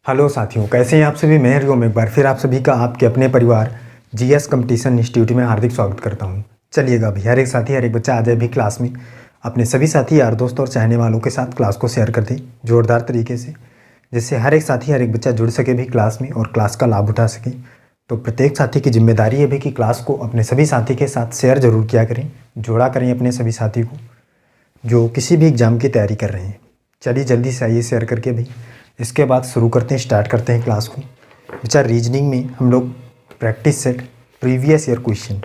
Hello साथियों, कैसे हैं आप सभी। मैं हरिओम एक बार फिर आप सभी का आपके अपने परिवार जीएस कंपटीशन इंस्टीट्यूट में हार्दिक स्वागत करता हूं। चलिएगा भाई, हर एक साथी हर एक बच्चा आ जाए भी क्लास में, अपने सभी साथी यार दोस्त और चाहने वालों के साथ क्लास को शेयर कर दे जोरदार तरीके से, जिससे हर एक साथी हर एक बच्चा जुड़ सके भी क्लास में और क्लास का लाभ उठा सके। तो प्रत्येक साथी की जिम्मेदारी है भी कि क्लास को अपने सभी साथी के साथ शेयर जरूर किया करें, जोड़ा करें अपने सभी साथी को जो किसी भी एग्ज़ाम की तैयारी कर रहे हैं। चलिए जल्दी से आइए शेयर करके भाई, इसके बाद शुरू करते हैं, स्टार्ट करते हैं क्लास को। बच्चा रीजनिंग में हम लोग practice set previous year question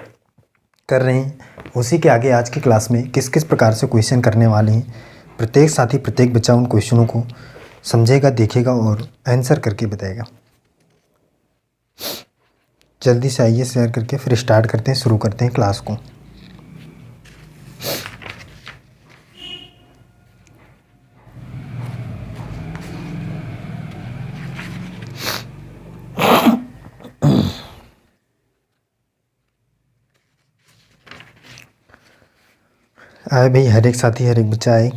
कर रहे हैं। उसी के आगे आज की क्लास में किस किस प्रकार से क्वेश्चन करने वाले हैं, प्रत्येक साथी प्रत्येक बच्चा उन क्वेश्चनों को समझेगा, देखेगा और आंसर करके बताएगा। जल्दी से आइए शेयर करके, फिर स्टार्ट करते हैं, शुरू करते हैं क्लास को। आए भाई, हर एक साथी हर एक बच्चा आए।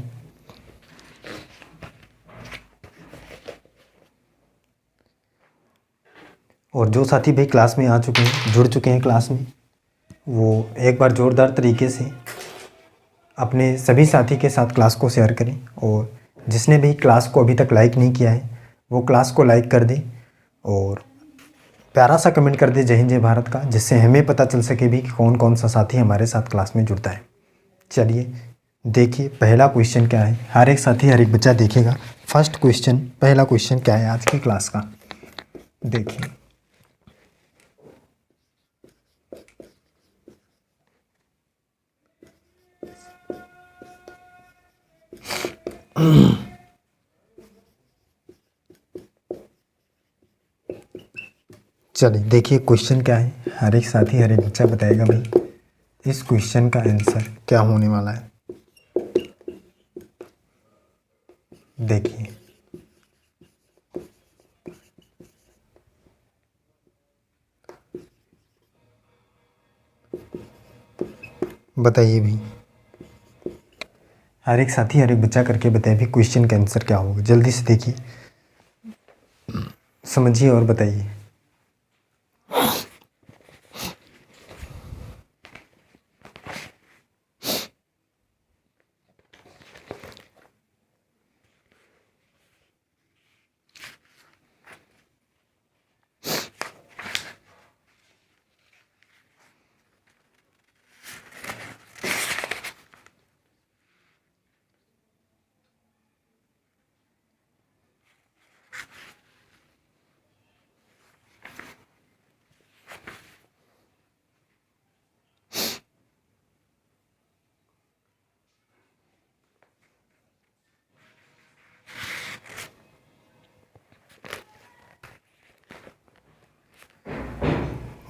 और जो साथी भाई क्लास में आ चुके हैं, जुड़ चुके हैं क्लास में, वो एक बार ज़ोरदार तरीके से अपने सभी साथी के साथ क्लास को शेयर करें। और जिसने भी क्लास को अभी तक लाइक नहीं किया है वो क्लास को लाइक कर दे और प्यारा सा कमेंट कर दे जय हिंद जय भारत का, जिससे हमें पता चल सके भी कि कौन कौन सा साथी हमारे साथ क्लास में जुड़ता है। चलिए देखिए पहला क्वेश्चन क्या है, हर एक साथी हर एक बच्चा देखेगा। फर्स्ट क्वेश्चन, पहला क्वेश्चन क्या है आज की क्लास का, देखिए। चलिए देखिए क्वेश्चन क्या है, हर एक साथी हर एक बच्चा बताएगा भाई इस क्वेश्चन का आंसर क्या होने वाला है। देखिए बताइए भी, हर एक साथी हर एक बच्चा करके बताइए भी क्वेश्चन का आंसर क्या होगा। जल्दी से देखिए, समझिए और बताइए।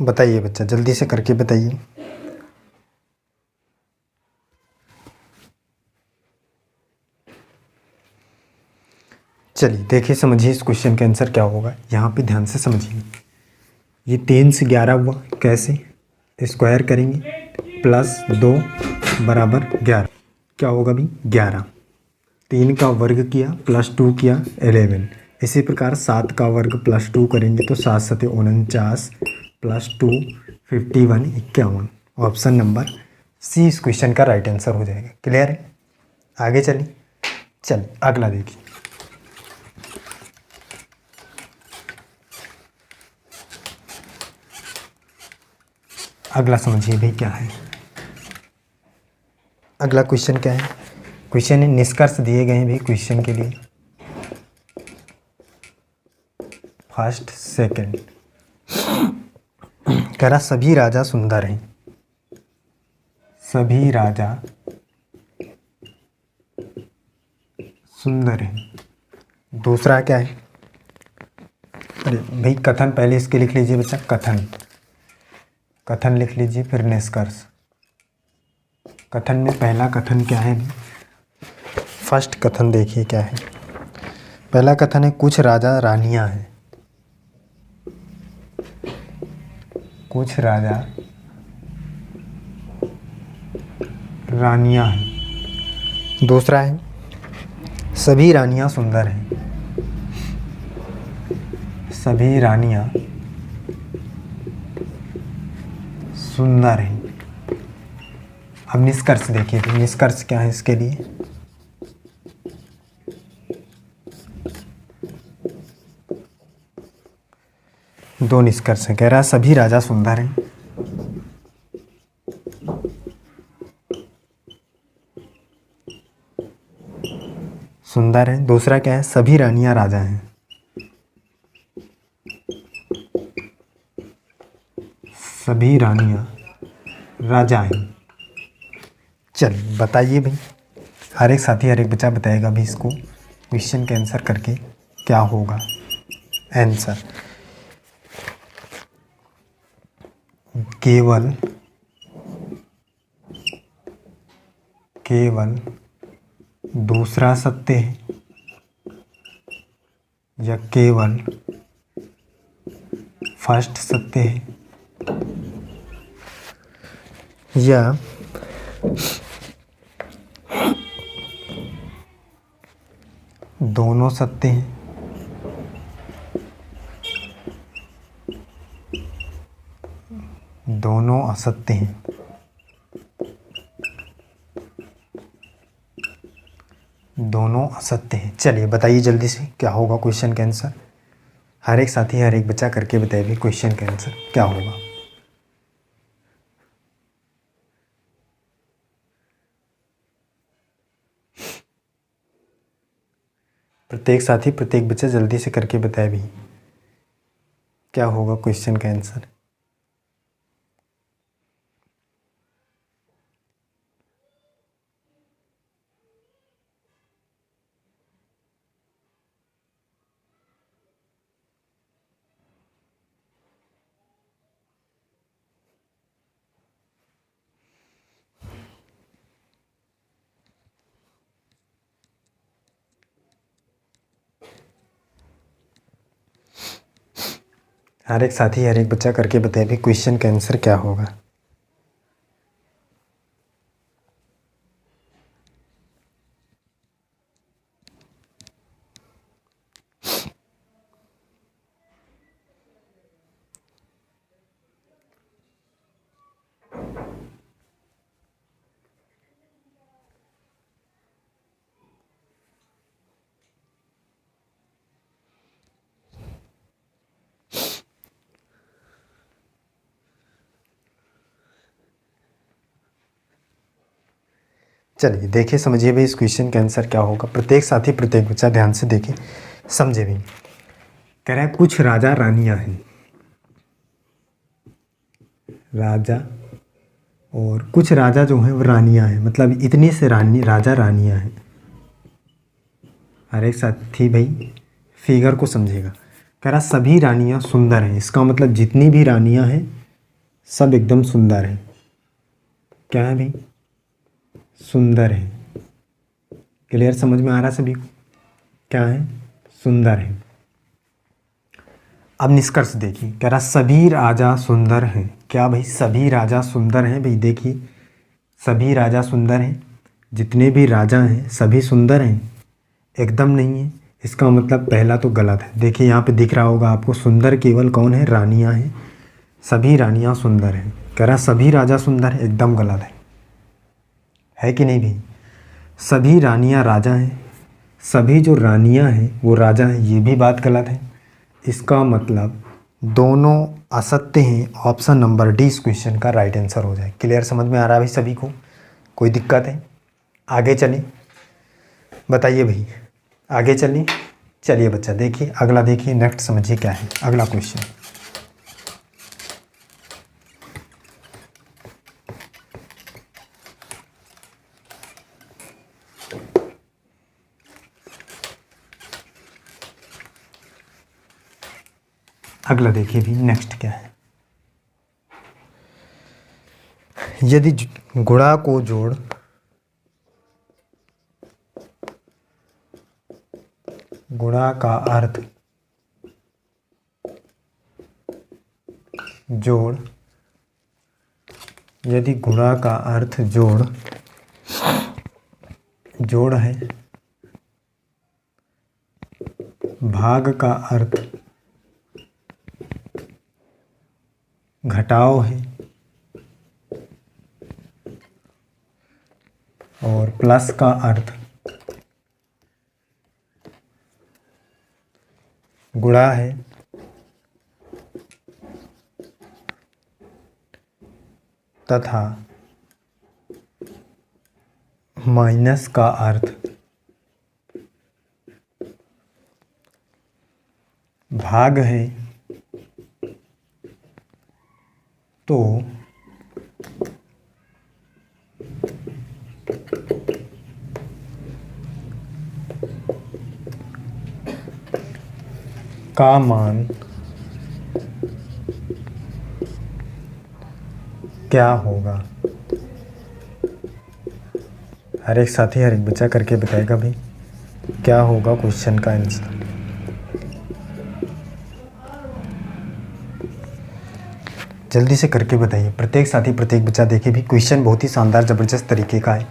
बताइए बच्चा, जल्दी से करके बताइए। चलिए देखिए, समझिए इस क्वेश्चन का आंसर क्या होगा। यहाँ पे ध्यान से समझिए, ये 3 से 11 हुआ, कैसे स्क्वायर करेंगे, +2 बराबर 11, क्या होगा भी 11। 3 का वर्ग किया +2 किया 11। इसी प्रकार 7 का वर्ग +2 करेंगे तो 7 7 49 +2 51 51। ऑप्शन नंबर सी इस क्वेश्चन का राइट आंसर हो जाएगा। क्लियर है, आगे चलिए। अगला देखिए, अगला समझिए भाई क्या है। अगला क्वेश्चन क्या है, क्वेश्चन है निष्कर्ष दिए गए हैं भाई क्वेश्चन के लिए। फर्स्ट सेकंड कह रहा सभी राजा सुंदर हैं, सभी राजा सुंदर हैं। दूसरा क्या है, अरे भाई कथन पहले इसके लिख लीजिए बच्चा, कथन, कथन लिख लीजिए फिर निष्कर्ष। कथन में पहला कथन क्या है, फर्स्ट कथन देखिए क्या है। पहला कथन है कुछ राजा रानियां हैं, कुछ राजा रानियां हैं। दूसरा है सभी रानियां सुंदर हैं, सभी रानियां सुंदर हैं। अब निष्कर्ष देखिए, तो निष्कर्ष क्या है इसके लिए? दो निष्कर्ष है। कह रहा है सभी राजा सुंदर हैं, सुंदर है। दूसरा क्या है? सभी रानियां राजा हैं। सभी रानियां राजा हैं। चलिए बताइए भाई, हर एक साथी हर एक बच्चा बताएगा भी इसको क्वेश्चन के आंसर करके क्या होगा आंसर। केवल दूसरा सत्य है या केवल फर्स्ट सत्य है या दोनों सत्य हैं, दोनों असत्य हैं। दोनों असत्य हैं। चलिए बताइए जल्दी से क्या होगा क्वेश्चन का आंसर। हर एक साथी हर एक बच्चा करके बताइए क्वेश्चन का आंसर क्या होगा। प्रत्येक साथी प्रत्येक बच्चा जल्दी से करके बताए भी क्या होगा क्वेश्चन का आंसर। हर एक साथी हर एक बच्चा करके बताए भी क्वेश्चन का आंसर क्या होगा। चलिए देखिए समझिए भाई इस क्वेश्चन का आंसर क्या होगा। प्रत्येक साथी प्रत्येक बच्चा ध्यान से देखे समझे भी। कह रहा है कुछ राजा रानियां हैं, राजा और कुछ राजा जो हैं वो रानियां हैं, मतलब इतनी से राजा रानियां हैं। हर एक साथी भाई फिगर को समझेगा। कह रहा सभी रानियां सुंदर हैं, इसका मतलब जितनी भी रानियां हैं सब एकदम सुंदर हैं। क्या है भाई? सुंदर है। क्लियर समझ में आ रहा सभी को? क्या है? सुंदर है। अब निष्कर्ष देखिए, कह रहा सभी राजा सुंदर हैं। क्या भाई सभी राजा सुंदर हैं? भाई देखिए सभी राजा सुंदर हैं, जितने भी राजा हैं सभी सुंदर हैं? एकदम नहीं है। इसका मतलब पहला तो गलत है। देखिए यहाँ पे दिख रहा होगा आपको, सुंदर केवल कौन है? रानियां हैं। सभी रानियां सुंदर हैं। कह रहा सभी राजा सुंदर है, एकदम गलत है कि नहीं भाई? सभी रानियां राजा हैं, सभी जो रानियां हैं वो राजा हैं, ये भी बात गलत है। इसका मतलब दोनों असत्य हैं। ऑप्शन नंबर डी इस क्वेश्चन का राइट आंसर हो जाए। क्लियर समझ में आ रहा है भाई सभी को? कोई दिक्कत है? आगे चलिए बताइए भाई, आगे चलिए। चलिए बच्चा देखिए अगला, देखिए नेक्स्ट समझिए क्या है अगला क्वेश्चन। अगला देखिए भी नेक्स्ट क्या है। यदि गुणा को जोड़ गुणा का अर्थ जोड़, यदि गुणा का अर्थ जोड़ है, भाग का अर्थ घटाव है और प्लस का अर्थ गुणा है तथा माइनस का अर्थ भाग है, तो का मान क्या होगा। हर एक साथी हर एक बच्चा करके बताएगा भाई क्या होगा क्वेश्चन का आंसर। जल्दी से करके बताइए, प्रत्येक साथी प्रत्येक बच्चा देखे भी क्वेश्चन बहुत ही शानदार ज़बरदस्त तरीके का है।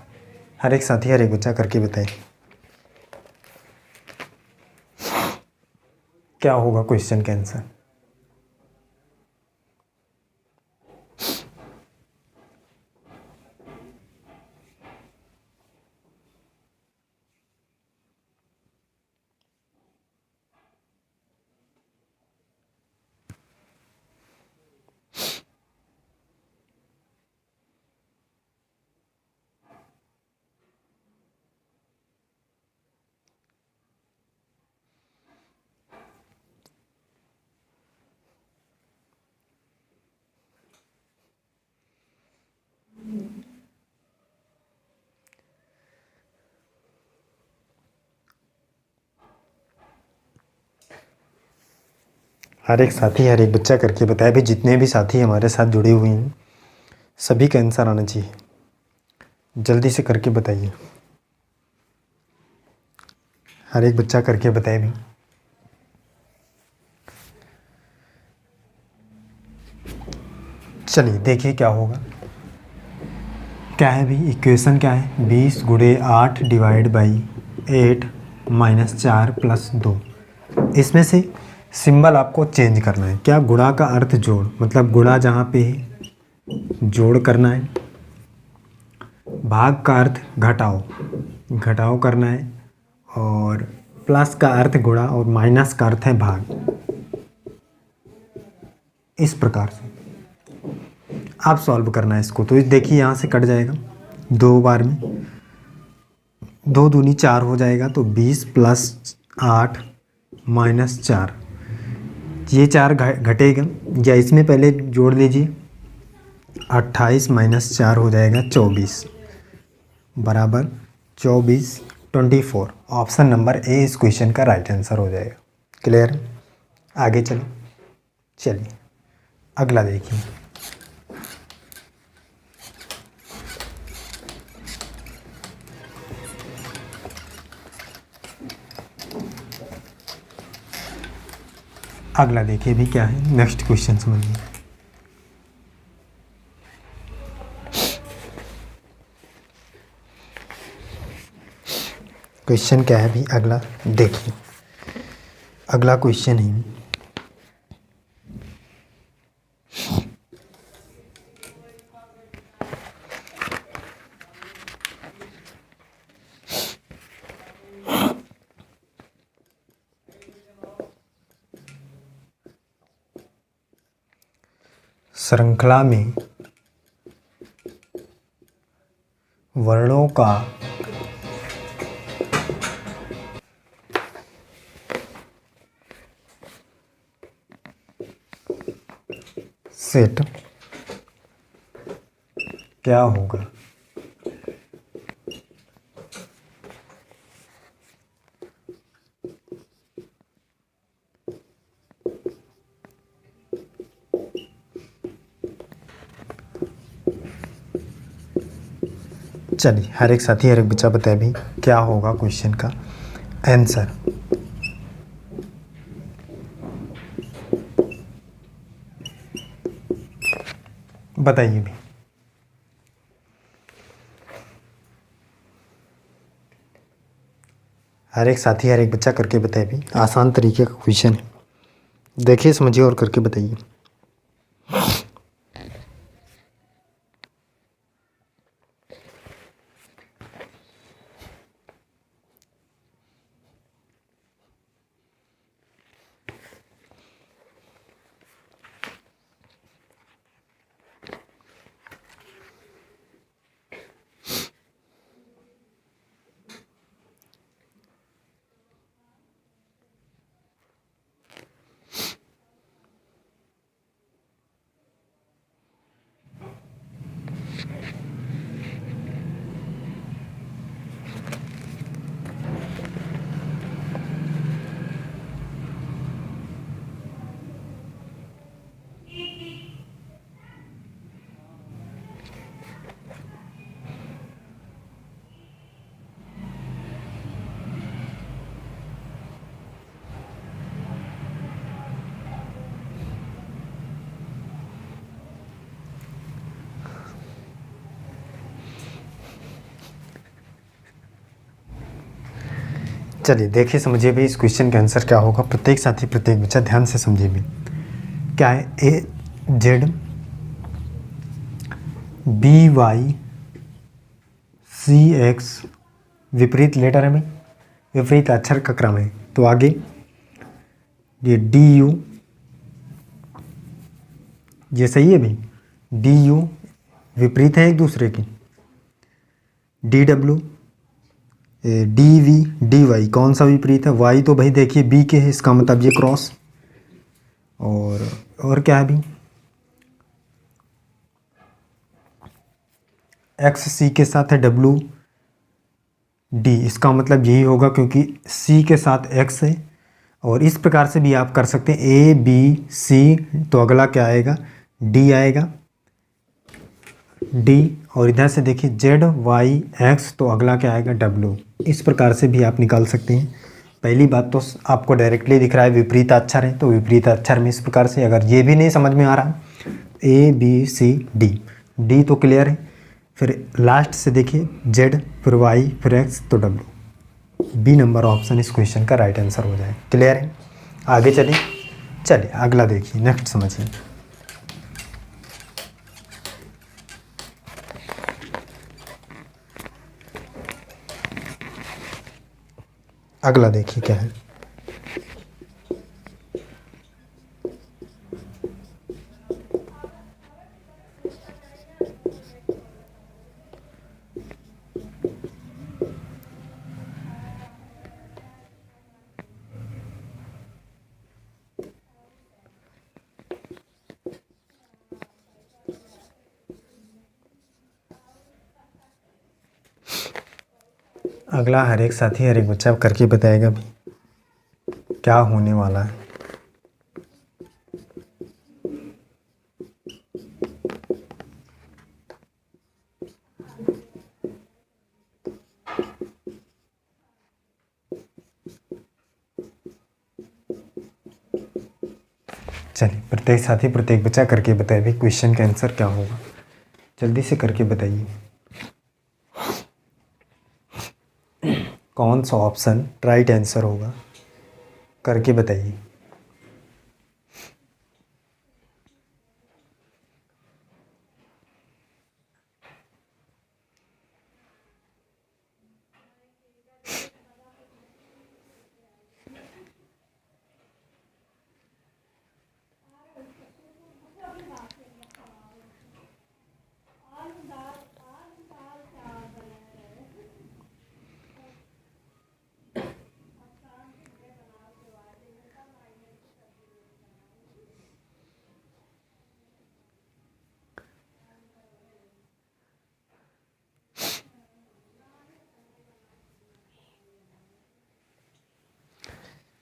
हर एक साथी हर एक बच्चा करके बताए क्या होगा क्वेश्चन का आंसर। हर एक साथी हर एक बच्चा करके बताए भी, जितने भी साथी हमारे साथ जुड़े हुए हैं सभी का आंसर आना चाहिए। जल्दी से करके बताइए, हर एक बच्चा करके बताए भी। चलिए देखिए क्या होगा। क्या है भी इक्वेशन क्या है, 20 गुणे 8 डिवाइड बाई 8 माइनस 4 प्लस 2। इसमें से सिंबल आपको चेंज करना है। क्या, गुणा का अर्थ जोड़, मतलब गुणा जहाँ पे है जोड़ करना है। भाग का अर्थ घटाओ, घटाओ करना है। और प्लस का अर्थ गुणा और माइनस का अर्थ है भाग। इस प्रकार से आप सॉल्व करना है इसको। तो देखिए यहाँ से कट जाएगा 2 बार में, 2 दूनी 4 हो जाएगा। तो 20 प्लस 8 माइनस 4, ये 4 घटेगा या इसमें पहले जोड़ लीजिए। 28 माइनस 4 हो जाएगा 24 बराबर 24, 24। ऑप्शन नंबर ए इस क्वेश्चन का राइट आंसर हो जाएगा। क्लियर, आगे चलिए अगला देखिए। अगला देखिए भी क्या है, नेक्स्ट क्वेश्चन समझिए। क्वेश्चन क्या है भी अगला देखिए। अगला क्वेश्चन है श्रृंखला में वर्णों का सेट क्या होगा। चलिए हर एक साथी हर एक बच्चा बताए भी क्या होगा क्वेश्चन का आंसर। बताइए भी। हर एक साथी हर एक बच्चा करके बताए भी, आसान तरीके का क्वेश्चन है। देखिए समझिए और करके बताइए। चलिए देखिए समझिए भी इस क्वेश्चन का आंसर क्या होगा। प्रत्येक साथी प्रत्येक बच्चा ध्यान से समझिए भी क्या है। A Z B Y C X विपरीत लेटर है भाई, विपरीत अक्षर का क्रम है। तो आगे ये डी यू, ये सही है भाई, डी यू विपरीत है एक दूसरे की। D W D V D Y कौन सा विपरीत है, वाई तो भाई देखिए बी के है, इसका मतलब ये क्रॉस। और क्या है भाई, एक्स सी के साथ है डब्ल्यू डी, इसका मतलब यही होगा क्योंकि सी के साथ एक्स है। और इस प्रकार से भी आप कर सकते हैं ए बी सी, तो अगला क्या आएगा, डी आएगा, डी। और इधर से देखिए जेड वाई एक्स, तो अगला क्या आएगा, डब्ल्यू। इस प्रकार से भी आप निकाल सकते हैं। पहली बात तो आपको डायरेक्टली दिख रहा है विपरीत अक्षर है, तो विपरीत अक्षर में इस प्रकार से। अगर ये भी नहीं समझ में आ रहा, A B C D, D तो क्लियर है, फिर लास्ट से देखिए जेड फिर वाई फिर एक्स, तो डब्ल्यू। बी नंबर ऑप्शन इस क्वेश्चन का राइट आंसर हो जाए। क्लियर है, आगे चलिए अगला देखिए, नेक्स्ट समझिए। अगला देखिए क्या है। अगला हर एक साथी हर एक बच्चा करके बताएगा भी क्या होने वाला है। चलिए प्रत्येक साथी प्रत्येक बच्चा करके बताए भी क्वेश्चन का आंसर क्या होगा, जल्दी से करके बताइए। कौन सा ऑप्शन राइट आंसर होगा, करके बताइए।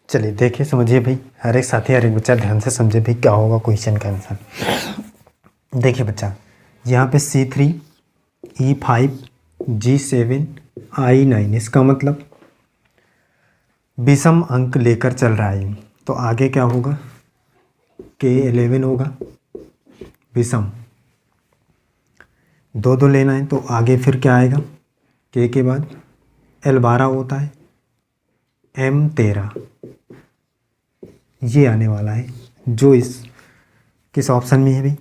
चलिए देखिए समझिए भाई, हर एक साथी हर एक बच्चा ध्यान से समझे भाई क्या होगा क्वेश्चन का आंसर। देखिए बच्चा, यहाँ पे C3 E5 G7 I9, इसका मतलब विषम अंक लेकर चल रहा है। तो आगे क्या होगा, K11 होगा विषम, दो दो लेना है, तो आगे फिर क्या आएगा, K के बाद L12 होता है, M13 ये आने वाला है, जो इस किस ऑप्शन में है भाई,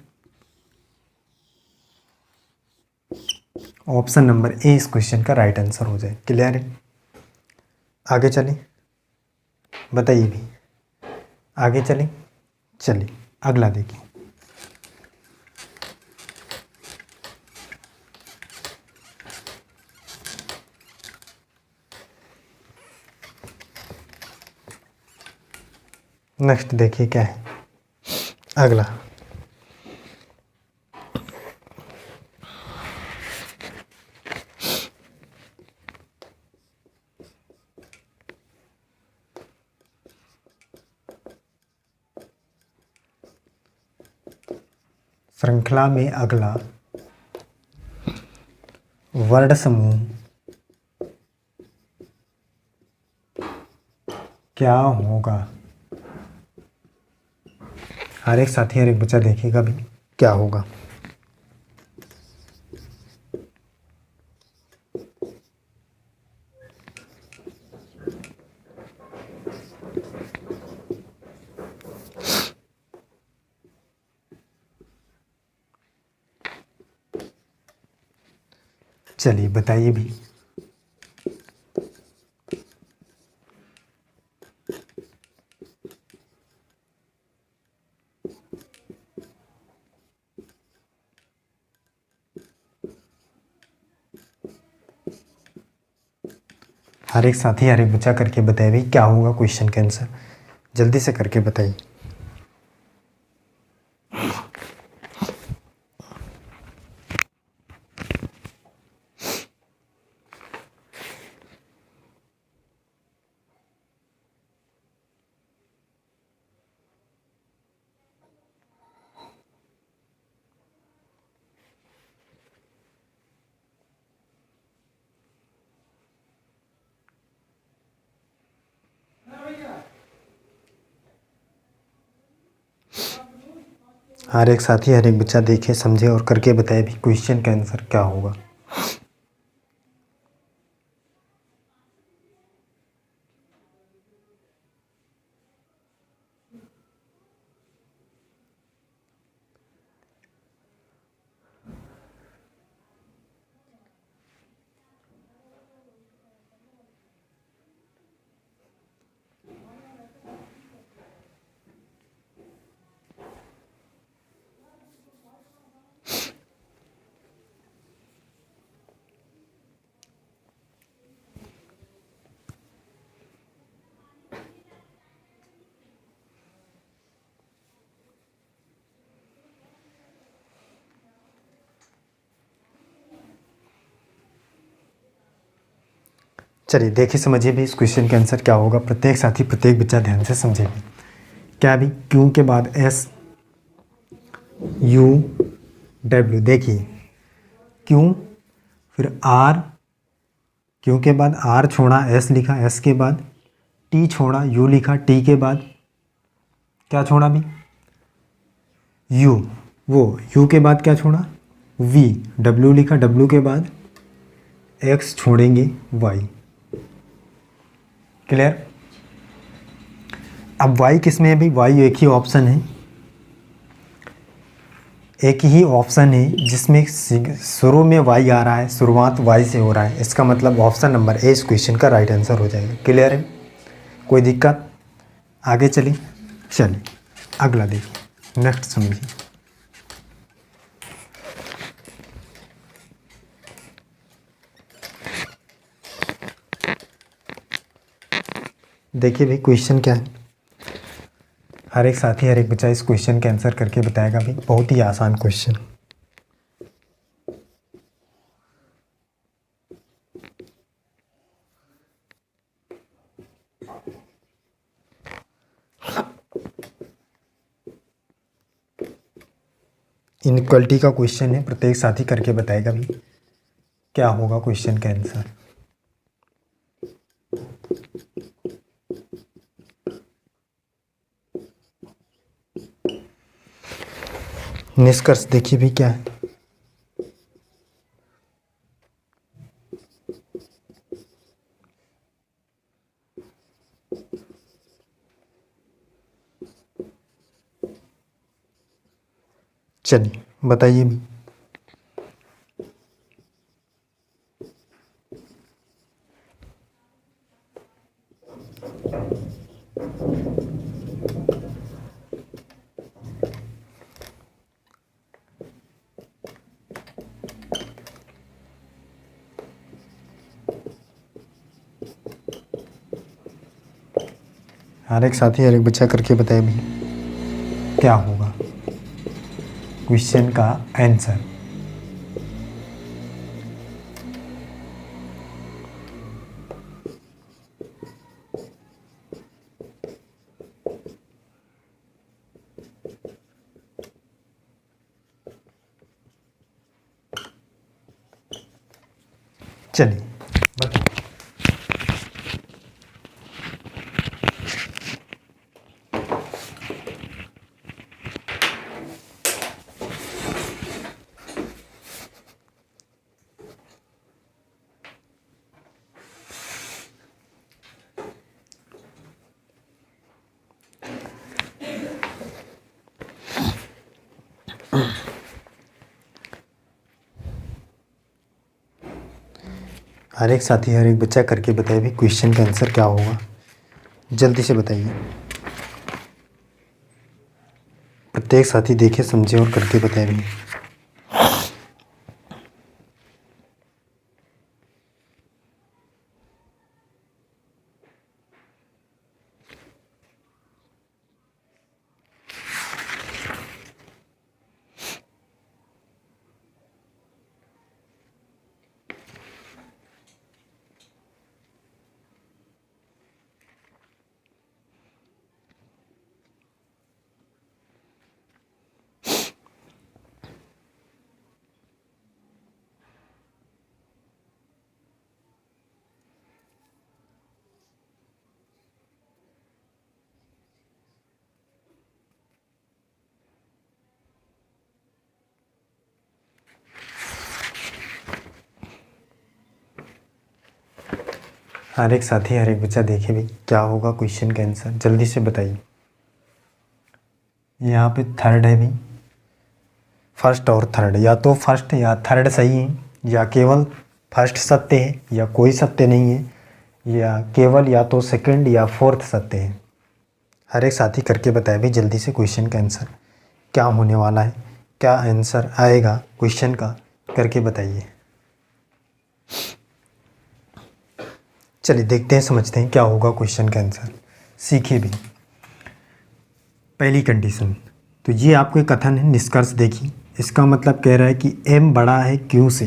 ऑप्शन नंबर ए इस क्वेश्चन का राइट आंसर हो जाए। क्लियर है, आगे चलें, बताइए भी, आगे चलिए अगला देखिए। नेक्स्ट देखिए क्या है अगला। श्रृंखला में अगला वर्ण समूह क्या होगा। हर एक साथी हर एक बच्चा देखेगा भी क्या होगा। चलिए बताइए भी। हर एक साथी हर एक बच्चा करके बताइए भी क्या होगा क्वेश्चन का आंसर, जल्दी से करके बताइए। हर एक साथी हर एक बच्चा देखे समझे और करके बताए भी क्वेश्चन का आंसर क्या होगा। चलिए देखिए समझिए भी इस क्वेश्चन का आंसर क्या होगा। प्रत्येक साथी प्रत्येक बच्चा ध्यान से समझे भी। क्या भी क्यों के बाद एस यू डब्ल्यू, देखिए क्यों फिर आर, क्यों के बाद आर छोड़ा एस लिखा, एस के बाद टी छोड़ा यू लिखा, टी के बाद क्या छोड़ा भी यू, वो यू के बाद क्या छोड़ा वी, डब्ल्यू लिखा, डब्ल्यू के बाद एक्स छोड़ेंगे वाई। क्लियर। अब वाई किस में है भाई, वाई एक ही ऑप्शन है, एक ही ऑप्शन है जिसमें शुरू में वाई आ रहा है, शुरुआत वाई से हो रहा है। इसका मतलब ऑप्शन नंबर ए इस क्वेश्चन का राइट आंसर हो जाएगा। क्लियर है, कोई दिक्कत। आगे चलिए अगला देखिए, नेक्स्ट समझिए। देखिए भाई क्वेश्चन क्या है, हर एक साथी हर एक बच्चा इस क्वेश्चन का आंसर करके बताएगा भाई। बहुत ही आसान क्वेश्चन। इनइक्वालिटी का क्वेश्चन है, प्रत्येक साथी करके बताएगा भी क्या होगा क्वेश्चन का आंसर। निष्कर्ष देखिए भी क्या है। चलिए बताइए भी। हर एक साथी हर एक बच्चा करके बताए भी क्या होगा क्वेश्चन का आंसर। चलिए बताइए। हर एक साथी हर एक बच्चा करके बताए भी क्वेश्चन का आंसर क्या होगा, जल्दी से बताइए। प्रत्येक साथी देखे समझे और करके बताए भी। हर एक साथी हर एक बच्चा देखे भी क्या होगा क्वेश्चन का आंसर, जल्दी से बताइए। यहाँ पे थर्ड है भी, फर्स्ट और थर्ड, या तो फर्स्ट या थर्ड सही है, या केवल फर्स्ट सत्य है, या कोई सत्य नहीं है, या केवल या तो सेकंड या फोर्थ सत्य है। हर एक साथी करके बताए भी जल्दी से क्वेश्चन का आंसर क्या होने वाला है, क्या आंसर आएगा क्वेश्चन का, करके बताइए। चलिए देखते हैं, समझते हैं क्या होगा क्वेश्चन का आंसर, सीखिए भी। पहली कंडीशन, तो ये आपको एक कथन है, निष्कर्ष देखिए। इसका मतलब कह रहा है कि m बड़ा है q से,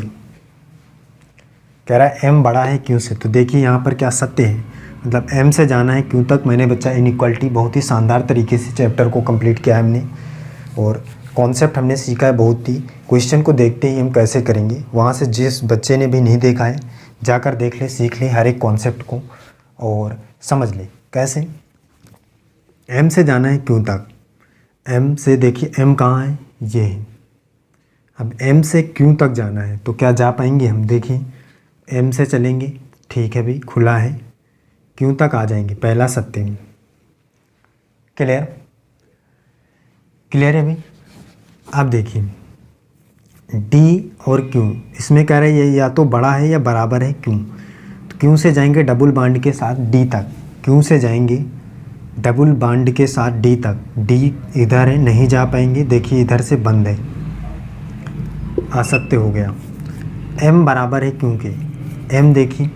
कह रहा है m बड़ा है q से। तो देखिए यहाँ पर क्या सत्य है, मतलब m से जाना है q तक। मैंने बच्चा इनइक्वालिटी बहुत ही शानदार तरीके से चैप्टर को कंप्लीट किया है हमने, और कॉन्सेप्ट हमने सीखा है बहुत ही। क्वेश्चन को देखते ही हम कैसे करेंगे, वहाँ से जिस बच्चे ने भी नहीं देखा है जाकर देख ले, सीख ले हर एक कॉन्सेप्ट को और समझ ले कैसे। m से जाना है q तक, m से देखिए m कहाँ है, ये है। अब m से q तक जाना है तो क्या जा पाएंगे हम, देखिए m से चलेंगे, ठीक है भाई खुला है, q तक आ जाएंगे, पहला सत्य है। क्लियर, क्लियर है भाई। अब देखिए d और q, इसमें कह रहे हैं ये या तो बड़ा है या बराबर है q। तो q से जाएंगे डबल बॉन्ड के साथ d तक, q से जाएंगे डबल बॉन्ड के साथ d तक, d इधर है नहीं जा पाएंगे, देखिए इधर से बंद है, असत्य हो गया। m बराबर है q के, m देखिए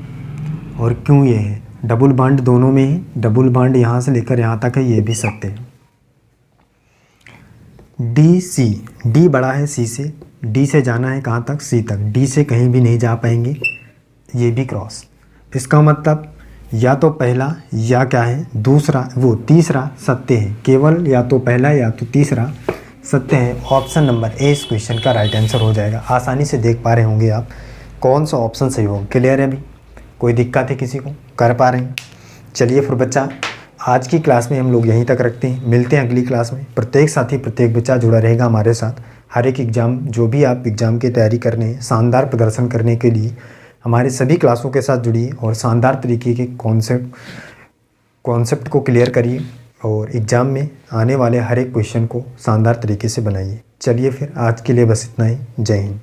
और q ये है, डबल बॉन्ड दोनों में है, डबल बॉन्ड यहाँ से लेकर यहाँ तक है, ये भी सत्य है। डी सी, डी बड़ा है सी से, डी से जाना है कहाँ तक, सी तक, डी से कहीं भी नहीं जा पाएंगे, ये भी क्रॉस। इसका मतलब या तो पहला या क्या है दूसरा, वो तीसरा सत्य है, केवल या तो पहला या तो तीसरा सत्य है। ऑप्शन नंबर ए इस क्वेश्चन का राइट आंसर हो जाएगा। आसानी से देख पा रहे होंगे आप कौन सा ऑप्शन सही होगा। क्लियर है अभी, कोई दिक्कत है किसी को, कर पा रहे हैं। चलिए फिर बच्चा, आज की क्लास में हम लोग यहीं तक रखते हैं, मिलते हैं अगली क्लास में। प्रत्येक साथी प्रत्येक बच्चा जुड़ा रहेगा हमारे साथ। हर एक एग्ज़ाम, जो भी आप एग्ज़ाम की तैयारी करने हैं, शानदार प्रदर्शन करने के लिए हमारे सभी क्लासों के साथ जुड़िए और शानदार तरीके के कॉन्सेप्ट को क्लियर करिए और एग्ज़ाम में आने वाले हर एक क्वेश्चन को शानदार तरीके से बनाइए। चलिए फिर आज के लिए बस इतना ही। जय हिंद।